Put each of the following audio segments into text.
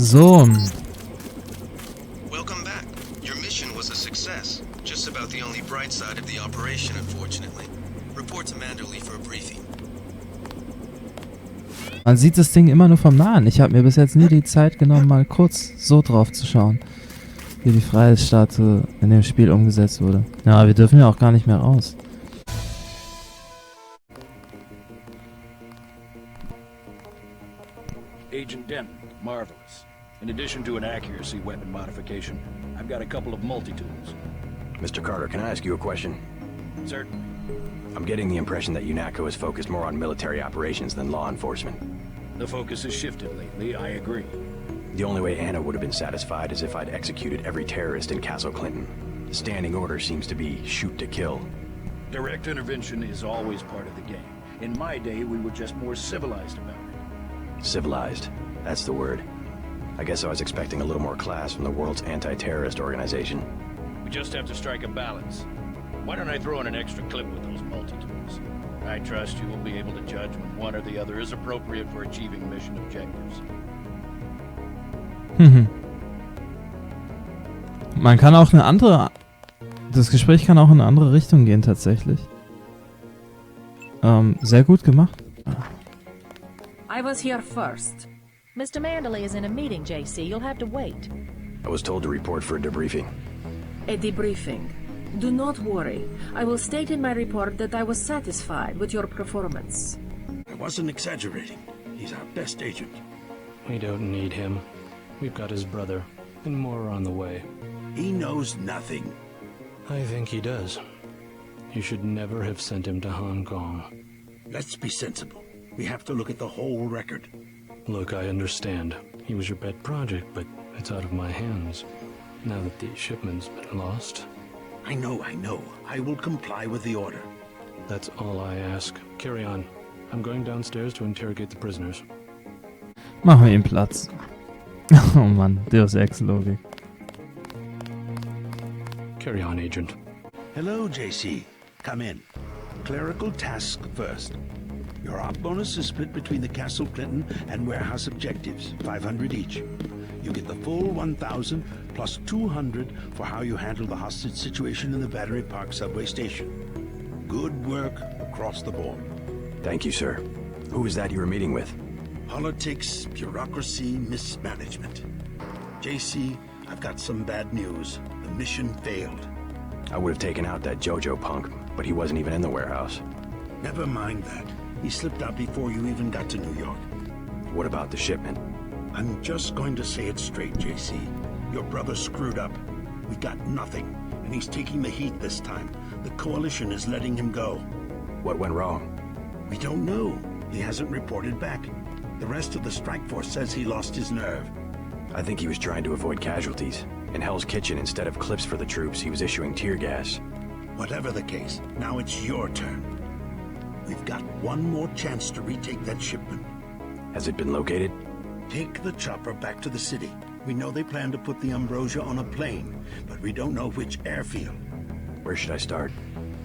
So. Welcome back. Your mission was a success. Just about the only bright side of the operation, unfortunately. Report to Manderley for a briefing. Man sieht das Ding immer nur vom Nahen. Ich habe mir bis jetzt nie die Zeit genommen, mal kurz so drauf zu schauen, wie die Freiheitsstatue in dem Spiel umgesetzt wurde. Ja, wir dürfen ja auch gar nicht mehr raus. Agent Denton, marvelous. In addition to an accuracy weapon modification, I've got a couple of multi-tools. Mr. Carter, can I ask you a question? Certainly. I'm getting the impression that UNATCO is focused more on military operations than law enforcement. The focus has shifted lately, I agree. The only way Anna would have been satisfied is if I'd executed every terrorist in Castle Clinton. The standing order seems to be shoot to kill. Direct intervention is always part of the game. In my day, we were just more civilized about it. Civilized. That's the word. I guess I was expecting a little more class from the world's anti-terrorist organization. We just have to strike a balance. Why don't I throw in an extra clip with those multi-tools? I trust you will be able to judge when one or the other is appropriate for achieving mission objectives. Man kann auch eine andere... Das Gespräch kann auch in eine andere Richtung gehen, tatsächlich. Sehr gut gemacht. I was here first. Mr. Manderley is in a meeting, JC. You'll have to wait. I was told to report for a debriefing. A debriefing. Do not worry. I will state in my report that I was satisfied with your performance. I wasn't exaggerating. He's our best agent. We don't need him. We've got his brother, and more are on the way. He knows nothing. I think he does. You should never have sent him to Hong Kong. Let's be sensible. We have to look at the whole record. Look, I understand. He was your pet project, but it's out of my hands. Now that the shipment's been lost. I know. I will comply with the order. That's all I ask. Carry on. I'm going downstairs to interrogate the prisoners. Machen wir ihm Platz. Oh Mann, Deus Ex-Logik. Carry on, Agent. Hello, JC. Come in. Clerical task first. Your op bonus is split between the Castle Clinton and warehouse objectives, 500 each. You get the full 1,000 plus 200 for how you handle the hostage situation in the Battery Park subway station. Good work across the board. Thank you, sir. Who was that you were meeting with? Politics, bureaucracy, mismanagement. JC, I've got some bad news. The mission failed. I would have taken out that Jojo punk, but he wasn't even in the warehouse. Never mind that. He slipped out before you even got to New York. What about the shipment? I'm just going to say it straight, JC. Your brother screwed up. We got nothing, and he's taking the heat this time. The Coalition is letting him go. What went wrong? We don't know. He hasn't reported back. The rest of the strike force says he lost his nerve. I think he was trying to avoid casualties. In Hell's Kitchen, instead of clips for the troops, he was issuing tear gas. Whatever the case, now it's your turn. We've got one more chance to retake that shipment. Has it been located? Take the chopper back to the city. We know they plan to put the Ambrosia on a plane, but we don't know which airfield. Where should I start?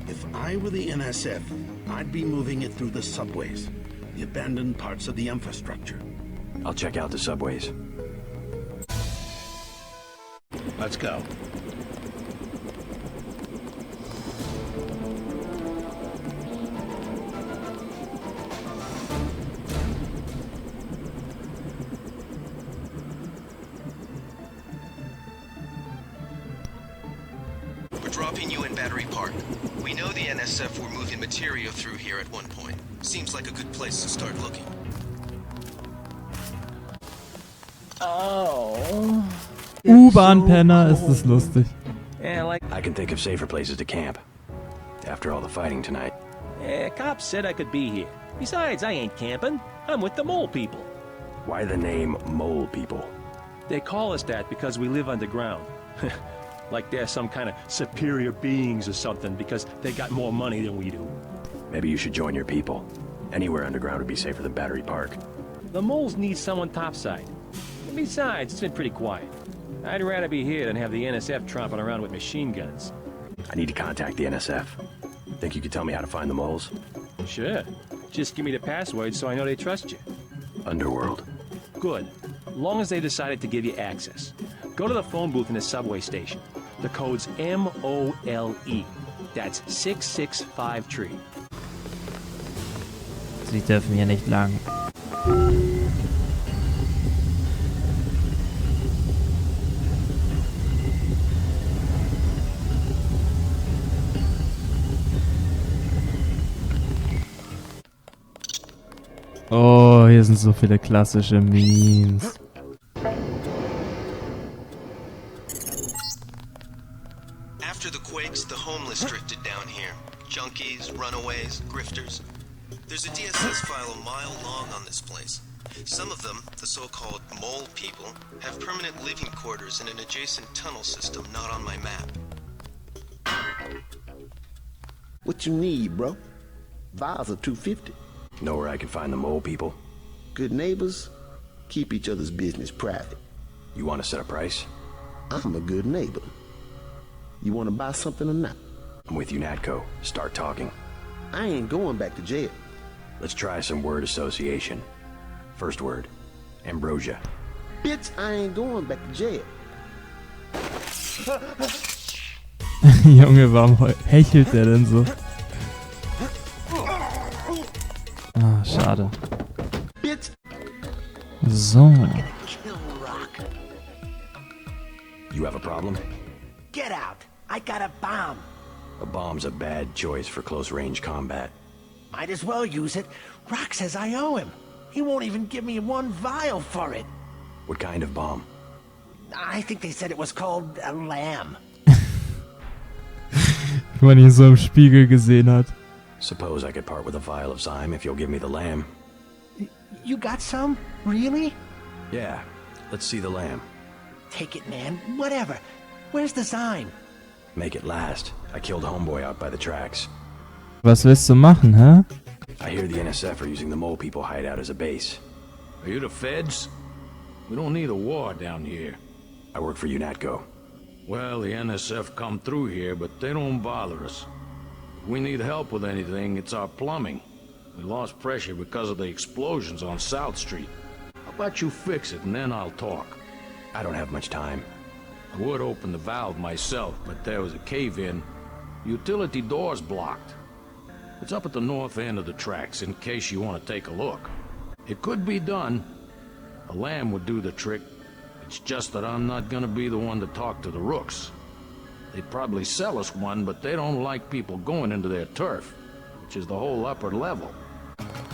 If I were the NSF, I'd be moving it through the subways, the abandoned parts of the infrastructure. I'll check out the subways. Let's go. We're dropping you in Battery Park. We know the NSF were moving material through here at one point. Seems like a good place to start looking. Oh. U-Bahn-Penner, ist das lustig. Yeah, like... I can think of safer places to camp. After all the fighting tonight. Yeah, cops said I could be here. Besides, I ain't camping. I'm with the mole people. Why the name Mole People? They call us that because we live underground. Like they're some kind of superior beings or something because they got more money than we do. Maybe you should join your people. Anywhere underground would be safer than Battery Park. The moles need someone topside. Besides, it's been pretty quiet. I'd rather be here than have the NSF tromping around with machine guns. I need to contact the NSF. Think you could tell me how to find the moles? Sure. Just give me the password so I know they trust you. Underworld. Good. long as they decided to give you access. Go to the phone booth in the subway station. The code's MOLE. That's 665-TREE. Sie dürfen hier nicht lang. Oh, hier sind so viele klassische Memes. After the quakes, the homeless drifted down here. Junkies, runaways, grifters. There's a DSS file a mile long on this place. Some of them, the so-called mole people, have permanent living quarters in an adjacent tunnel system not on my map. What you need, bro? Vials are $250. Know where I can find the mole people? Good neighbors keep each other's business private. You want to set a price? I'm a good neighbor. You want to buy something or not? I'm with you, Natco. Start talking. I ain't going back to jail. Let's try some word association. First word, ambrosia. Bitch, I ain't going back to jail. Junge, warum hechelt der denn so? Ah, schade. Bitch. So. You have a problem? Get out! I got a bomb! A bomb's a bad choice for close-range combat. Might as well use it. Rock says I owe him. He won't even give me one vial for it. What kind of bomb? I think they said it was called a lamb. Wenn man ihn so im Spiegel gesehen hat. Suppose I could part with a vial of Zyme if you'll give me the lamb. You got some? Really? Yeah, let's see the lamb. Take it, man. Whatever. Where's the sign? Make it last. I killed Homeboy out by the tracks. Was willst du machen, hä? I hear the NSF are using the mole people hideout as a base. Are you the feds? We don't need a war down here. I work for UNATCO. Well, the NSF come through here, but they don't bother us. If we need help with anything, it's our plumbing. We lost pressure because of the explosions on South Street. How about you fix it, and then I'll talk. I don't have much time. I would open the valve myself, but there was a cave-in. The utility door's blocked. It's up at the north end of the tracks, in case you want to take a look. It could be done. A lamb would do the trick. It's just that I'm not gonna be the one to talk to the rooks. They'd probably sell us one, but they don't like people going into their turf, which is the whole upper level.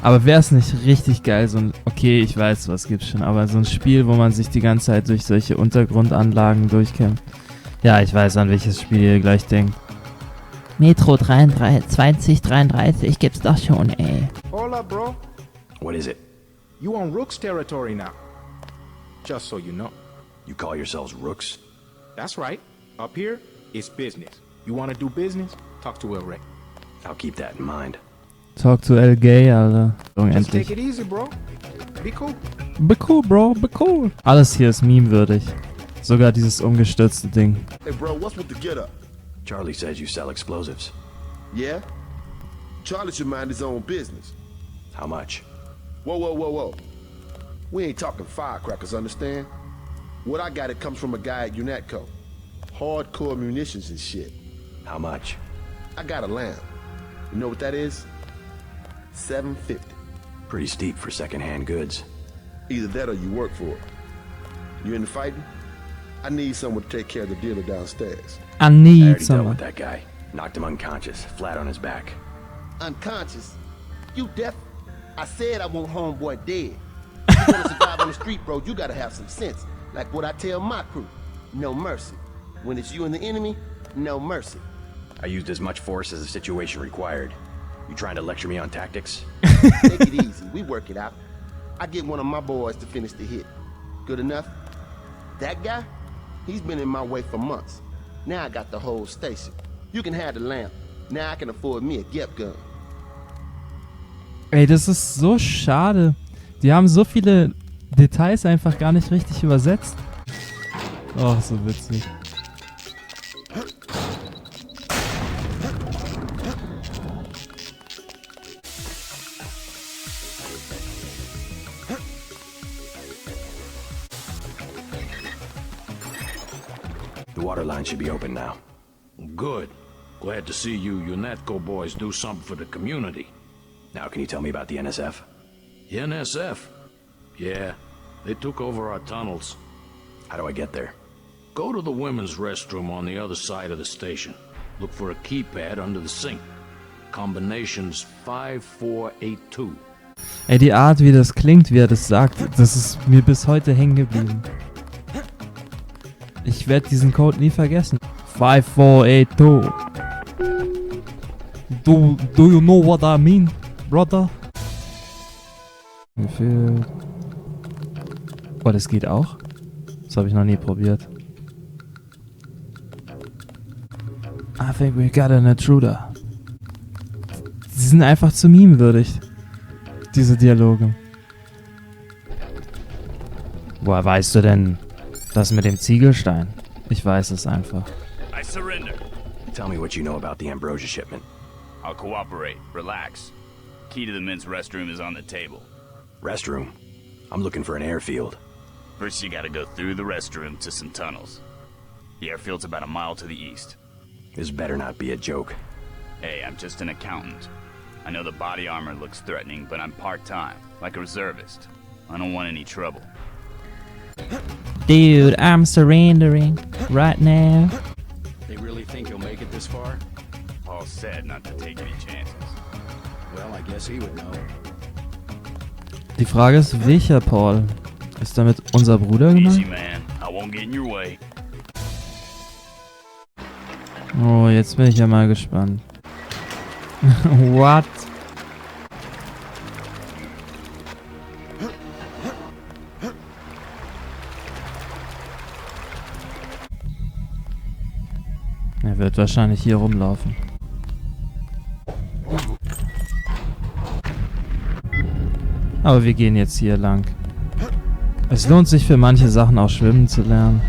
Aber wäre es nicht richtig geil, so ein... Okay, ich weiß, was gibt's schon, aber so ein Spiel, wo man sich die ganze Zeit durch solche Untergrundanlagen durchkämpft. Ja, ich weiß, an welches Spiel ihr gleich denkt. Metro 2033 gibt's doch schon, ey. Hold up, bro. What is it? You on Rook's territory now. Just so you know. You call yourselves Rooks? That's right. Up here, it's business. You want to do business? Talk to El Rey. I'll keep that in mind. Talk to El Gay, Alter. Just Endlich. take it easy, bro. Be cool. Be cool, bro. Be cool. Alles hier ist meme-würdig. Sogar dieses umgestürzte Ding. Hey, bro, what's with the get-up? Charlie says you sell explosives. Yeah? Charlie should mind his own business. How much? Whoa, whoa, whoa, whoa. We ain't talking firecrackers, understand? What I got, it comes from a guy at UNATCO. Hardcore munitions and shit. How much? I got a lamb. You know what that is? $750. Pretty steep for second-hand goods. Either that or you work for it. You into fighting? I need someone to take care of the dealer downstairs. I already need dealt someone. with that guy. Knocked him unconscious, flat on his back. Unconscious? You deaf? I said I want homeboy dead. If you wanna survive on the street, bro, you gotta have some sense. Like what I tell my crew. No mercy. When it's you and the enemy, no mercy. I used as much force as the situation required. You trying to lecture me on tactics? Take it easy. We work it out. I get one of my boys to finish the hit. Good enough? That guy? He's been in my way for months. Now I got the whole station. You can have the lamp. Now I can afford me a Gep gun. Ey, das ist so schade. Die haben so viele Details einfach gar nicht richtig übersetzt. Oh, so witzig. water line should be open now. Good. Glad to see you UNETCO boys do something for the community. Now, can you tell me about the NSF? NSF? Yeah, they took over our tunnels. How do I get there? Go to the women's restroom on the other side of the station. Look for a keypad under the sink. Combinations 5482. Ey, die Art, wie das klingt, wie er das sagt, das ist mir bis heute hängen geblieben. Ich werde diesen Code nie vergessen. 5482. Do you know what I mean, brother? Wie viel... Oh, das geht auch? Das habe ich noch nie probiert. I think we got an intruder. Sie sind einfach zu meme-würdig. Diese Dialoge. Woher weißt du denn das mit dem Ziegelstein? Ich weiß es einfach. I surrender. Tell me what you know about the Ambrosia shipment. I'll cooperate. Relax. Key to the men's restroom is on the table. Restroom? I'm looking for an airfield. First you gotta go through the restroom to some tunnels. The airfield's about a mile to the east. This better not be a joke. Hey, I'm just an accountant. I know the body armor looks threatening, but I'm part-time, like a reservist. I don't want any trouble. Dude, I'm surrendering right now. They really think he'll make it this far? Paul said not to take any chances. Well, I guess he would know. Die Frage ist, welcher Paul? Ist damit unser Bruder Easy, gemeint? man. I won't get in your way. Oh, jetzt bin ich ja mal gespannt. What? Er wird wahrscheinlich hier rumlaufen. Aber wir gehen jetzt hier lang. Es lohnt sich für manche Sachen auch schwimmen zu lernen,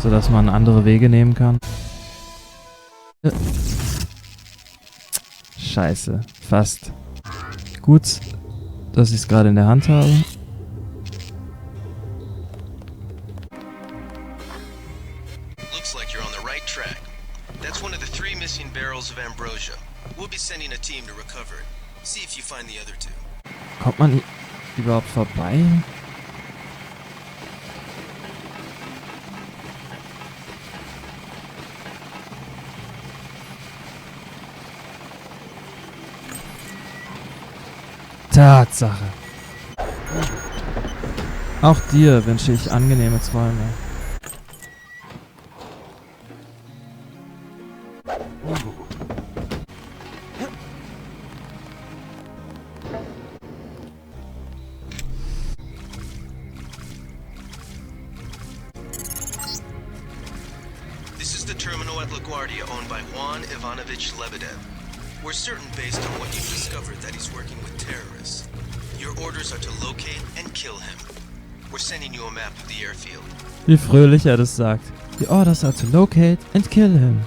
sodass man andere Wege nehmen kann. Scheiße, fast. Gut, dass ich es gerade in der Hand habe. Looks like you're on the right track. That's one of the 3 missing barrels of ambrosia. We'll be sending a team to recover it. See if you find the other 2. Kommt man überhaupt vorbei? Tatsache. Auch dir wünsche ich angenehme Träume. This is the terminal at LaGuardia owned by Juan Ivanovich Lebedev. We're certain based on what you've discovered that he's working with terrorists. Your orders are to locate and kill him. We're sending you a map of the airfield. Wie fröhlich er das sagt. The orders are to locate and kill him.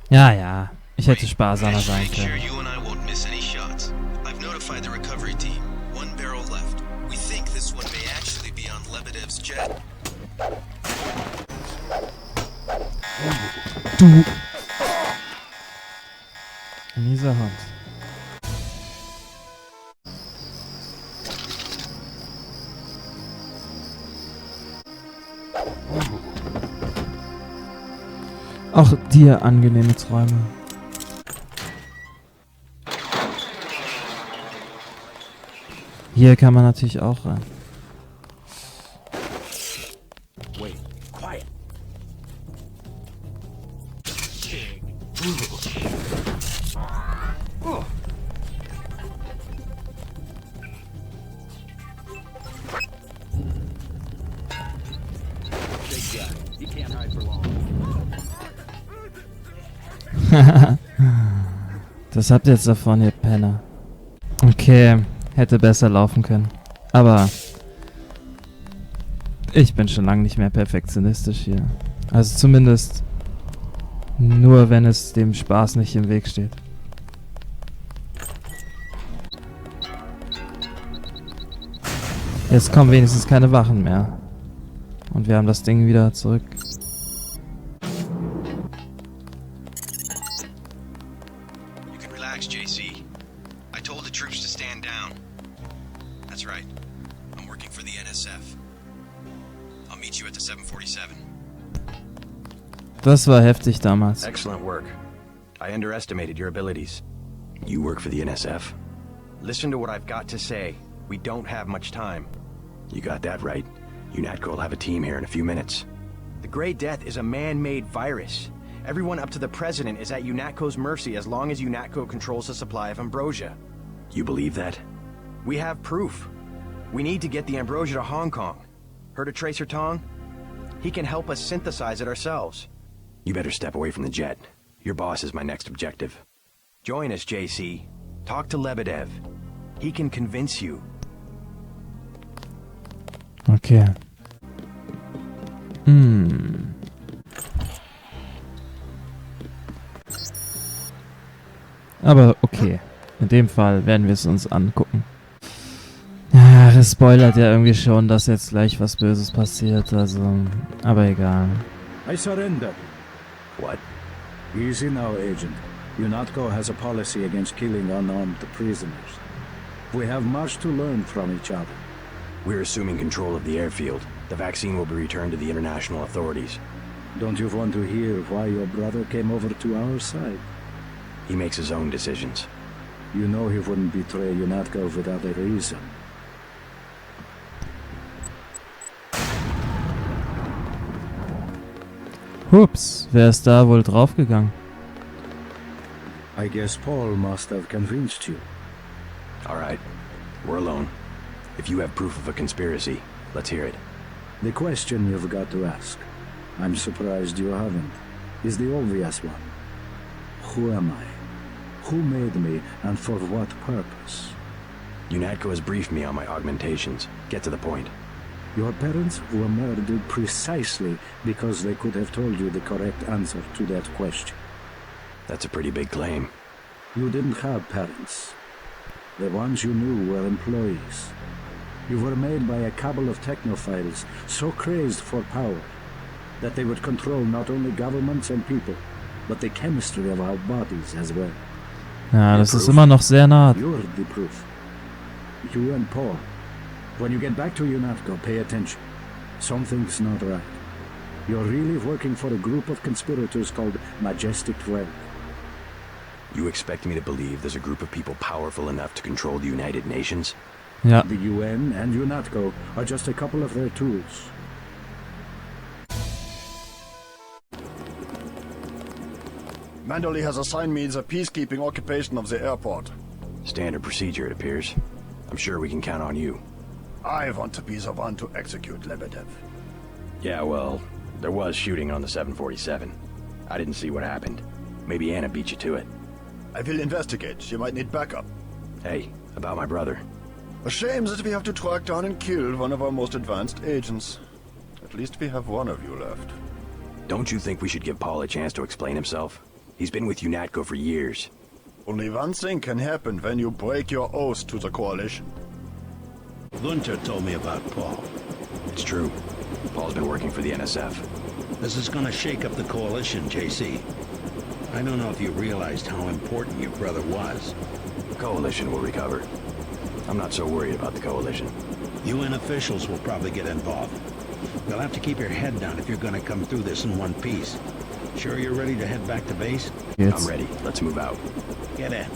Ja, ja. Ich hätte sparsamer sein Make sure können. you and I won't miss any shots. I've notified the recovery team. 1 barrel left. We think this one may actually be on Lebedev's jet. Du mieser Hund. Auch dir angenehme Träume. Hier kann man natürlich auch rein. Wait, quiet. Big guy. He can't hide for long. Das habt ihr jetzt davon, ihr Penner. Okay, hätte besser laufen können. Aber ich bin schon lange nicht mehr perfektionistisch hier. Also zumindest nur, wenn es dem Spaß nicht im Weg steht. Jetzt kommen wenigstens keine Wachen mehr. Und wir haben das Ding wieder zurück. You can relax, JC. I told the troops to stand down. That's right. I'm working for the NSF. I'll meet you at the 747. Das war heftig damals. Excellent work. I underestimated your abilities. You work for the NSF? Listen to what I've got to say. We don't have much time. You got that right. UNATCO will have a team here in a few minutes. The Grey Death is a man-made virus. Everyone up to the President is at UNATCO's mercy as long as UNATCO controls the supply of ambrosia. You believe that? We have proof. We need to get the ambrosia to Hong Kong. Heard of Tracer Tong? He can help us synthesize it ourselves. You better step away from the jet. Your boss is my next objective. Join us, JC. Talk to Lebedev. He can convince you. Okay. Aber okay. In dem Fall werden wir es uns angucken. Ja, das spoilert ja irgendwie schon, dass jetzt gleich was Böses passiert, also... Aber egal. I surrender. What? Easy now, Agent. UNATCO has a policy against killing unarmed prisoners. We have much to learn from each other. We're assuming control of the airfield. The vaccine will be returned to the international authorities. Don't you want to hear why your brother came over to our side? He makes his own decisions. You know he wouldn't betray UNATCO without a reason. Hups, wer ist da wohl draufgegangen? I guess Paul must have convinced you. All right, we're alone. If you have proof of a conspiracy, let's hear it. The question you've got to ask, I'm surprised you haven't, is the obvious one. Who am I? Who made me, and for what purpose? UNATCO has briefed me on my augmentations. Get to the point. Your parents were murdered precisely because they could have told you the correct answer to that question. That's a pretty big claim. You didn't have parents. The ones you knew were employees. You were made by a cabal of technophiles so crazed for power that they would control not only governments and people, but the chemistry of our bodies as well. Ja, das ist immer noch sehr nah. You're the proof. You and Paul. When you get back to UNATCO, pay attention. Something's not right. You're really working for a group of conspirators called Majestic 12. You expect me to believe there's a group of people powerful enough to control the United Nations? Yeah. The UN and UNATCO are just a couple of their tools. Mandoli has assigned me the peacekeeping occupation of the airport. Standard procedure, it appears. I'm sure we can count on you. I want to be the one to execute Lebedev. Yeah, well, there was shooting on the 747. I didn't see what happened. Maybe Anna beat you to it. I will investigate. She might need backup. Hey, about my brother. A shame that we have to track down and kill one of our most advanced agents. At least we have one of you left. Don't you think we should give Paul a chance to explain himself? He's been with UNATCO for years. Only one thing can happen when you break your oath to the Coalition. Gunter told me about Paul. It's true. Paul's been working for the NSF. This is gonna shake up the Coalition, JC. I don't know if you realized how important your brother was. The Coalition will recover. I'm not so worried about the Coalition. UN officials will probably get involved. You'll have to keep your head down if you're gonna come through this in one piece. Sure you're ready to head back to base? I'm ready. Let's move out. Get in.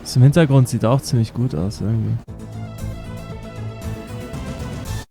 Das im Hintergrund sieht auch ziemlich gut aus irgendwie.